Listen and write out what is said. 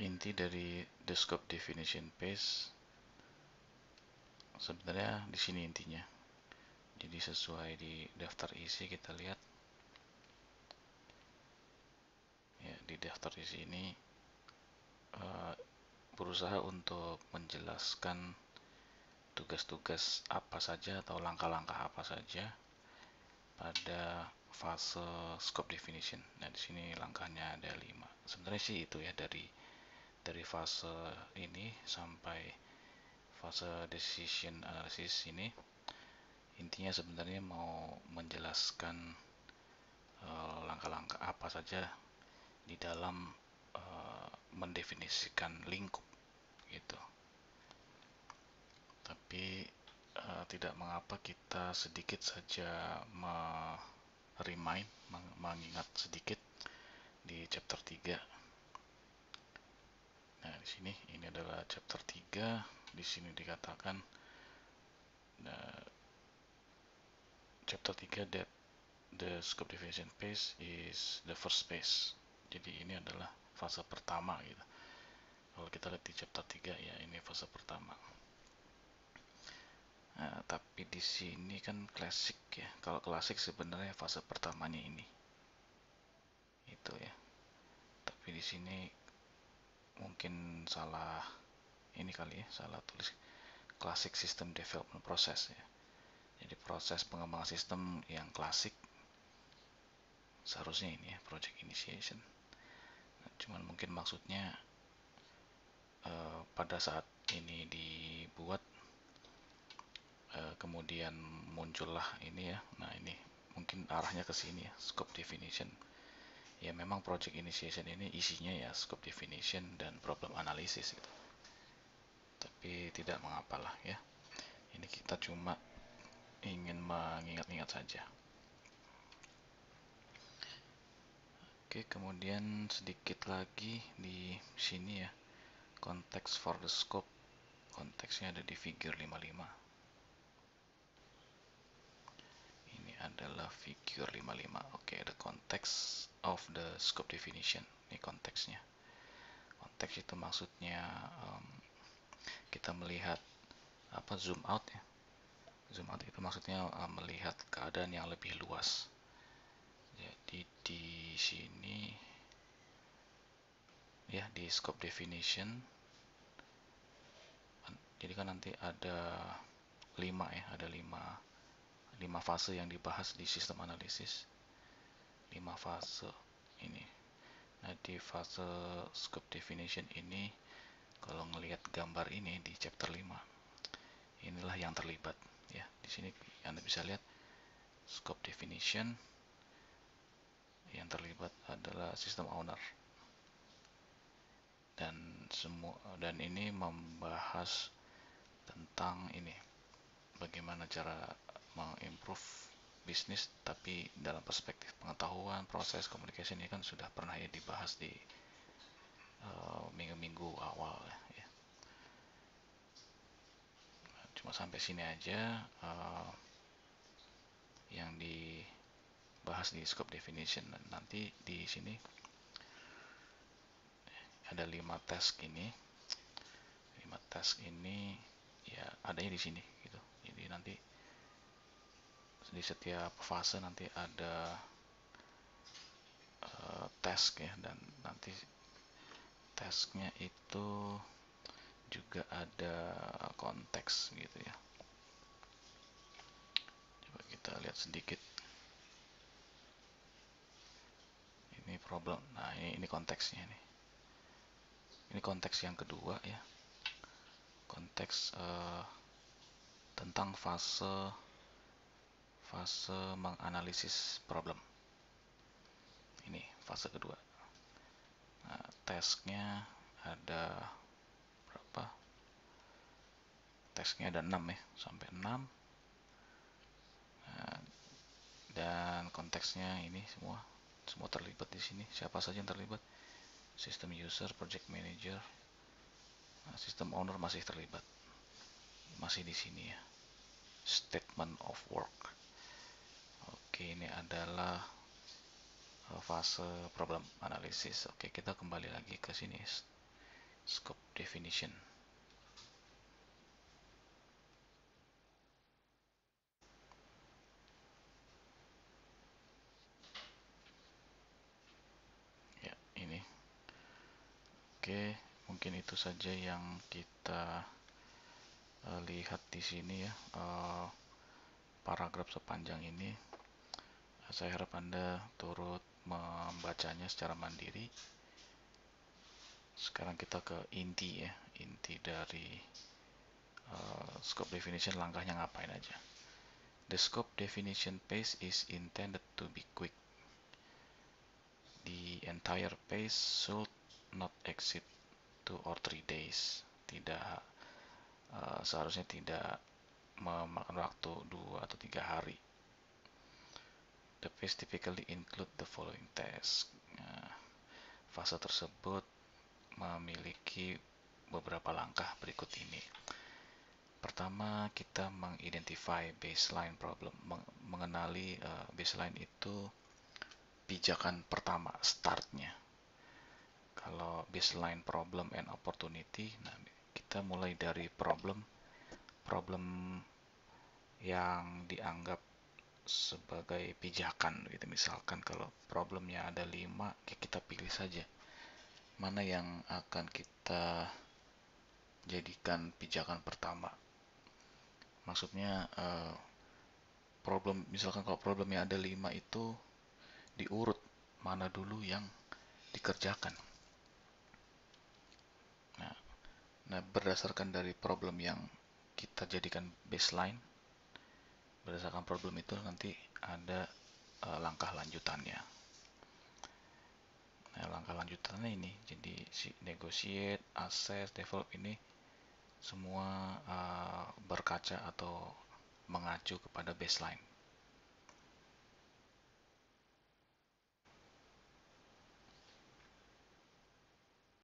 Inti dari the scope definition page sebenarnya di sini intinya. Jadi sesuai di daftar isi kita lihat ya, di daftar isi ini berusaha untuk menjelaskan tugas-tugas apa saja atau langkah-langkah apa saja pada fase scope definition. Nah, di sini langkahnya ada 5. Sebenarnya sih itu ya, dari fase ini sampai fase decision analysis ini intinya sebenarnya mau menjelaskan langkah-langkah apa saja di dalam mendefinisikan lingkup gitu. Tapi tidak mengapa kita sedikit saja mengingat sedikit di chapter 3. Nah, di sini ini adalah chapter 3. Di sini dikatakan chapter 3 that the scope definition phase is the first phase. Jadi ini adalah fase pertama gitu. Kalau kita lihat di chapter 3 ya, ini fase pertama. Nah, tapi di sini kan klasik ya. Kalau klasik sebenarnya fase pertamanya ini. Itu ya. Tapi di sini mungkin salah ini kali ya, salah tulis classic system development process ya. Jadi proses pengembangan sistem yang klasik seharusnya ini ya, project initiation. Nah, cuman mungkin maksudnya pada saat ini dibuat kemudian muncullah ini ya. Nah, ini mungkin arahnya ke sini ya, scope definition. Ya memang project initiation ini isinya ya scope definition dan problem analysis gitu. Tapi tidak mengapalah ya. Ini kita cuma ingin mengingat-ingat saja. Oke, kemudian sedikit lagi di sini ya. Konteks for the scope. Konteksnya ada di figure 55. Ini adalah figure 55. Oke, ada konteks of the scope definition. Ini konteksnya. Konteks itu maksudnya kita melihat zoom out ya. Zoom out itu maksudnya melihat keadaan yang lebih luas. Jadi di sini ya, di scope definition, jadi kan nanti ada 5 ya, ada 5 fase yang dibahas di sistem analisis. 5 fase ini. Nah, di fase scope definition ini kalau ngelihat gambar ini di chapter 5, inilah yang terlibat ya. Di sini Anda bisa lihat scope definition, yang terlibat adalah system owner. Dan ini membahas tentang ini, bagaimana cara mengimprove bisnis tapi dalam perspektif pengetahuan, proses, komunikasi. Ini kan sudah pernah ya dibahas di minggu-minggu awal ya. Cuma sampai sini aja yang dibahas di scope definition. Dan nanti di sini ada 5 task ini. 5 task ini ya adanya di sini gitu. Jadi nanti di setiap fase nanti ada task ya, dan nanti tasknya itu juga ada konteks gitu ya. Coba kita lihat sedikit. Ini problem. Nah, ini konteksnya nih. Ini konteks yang kedua ya. Konteks tentang fase menganalisis problem. Ini fase kedua. Nah, tasknya ada berapa? Tasknya ada 6 ya, sampai 6. Nah, dan konteksnya ini semua terlibat di sini. Siapa saja yang terlibat? System user, project manager, nah, system owner masih terlibat, masih di sini ya. Statement of work. Oke, ini adalah fase problem analysis. Oke, kita kembali lagi ke sini. scope definition. Ya, ini. Oke, mungkin itu saja yang kita lihat di sini ya. Paragraf sepanjang ini. Saya harap Anda turut membacanya secara mandiri. Sekarang kita ke inti ya, inti dari scope definition, langkahnya ngapain aja. The scope definition phase is intended to be quick. The entire phase should not exceed 2 or 3 days. Seharusnya tidak memakan waktu 2 atau 3 hari. The phase typically include the following tasks. Fase tersebut memiliki beberapa langkah berikut ini. Pertama, kita mengidentify baseline problem. Mengenali baseline itu pijakan pertama, startnya. Kalau baseline problem and opportunity, nah kita mulai dari problem yang dianggap sebagai pijakan gitu. Misalkan kalau problemnya ada 5, kita pilih saja mana yang akan kita jadikan pijakan pertama. Maksudnya misalkan kalau problemnya ada 5 itu diurut mana dulu yang dikerjakan. Nah, berdasarkan dari problem yang kita jadikan baseline, berdasarkan problem itu nanti ada langkah lanjutannya. Nah, langkah lanjutannya ini, jadi negotiate, assess, develop ini semua berkaca atau mengacu kepada baseline.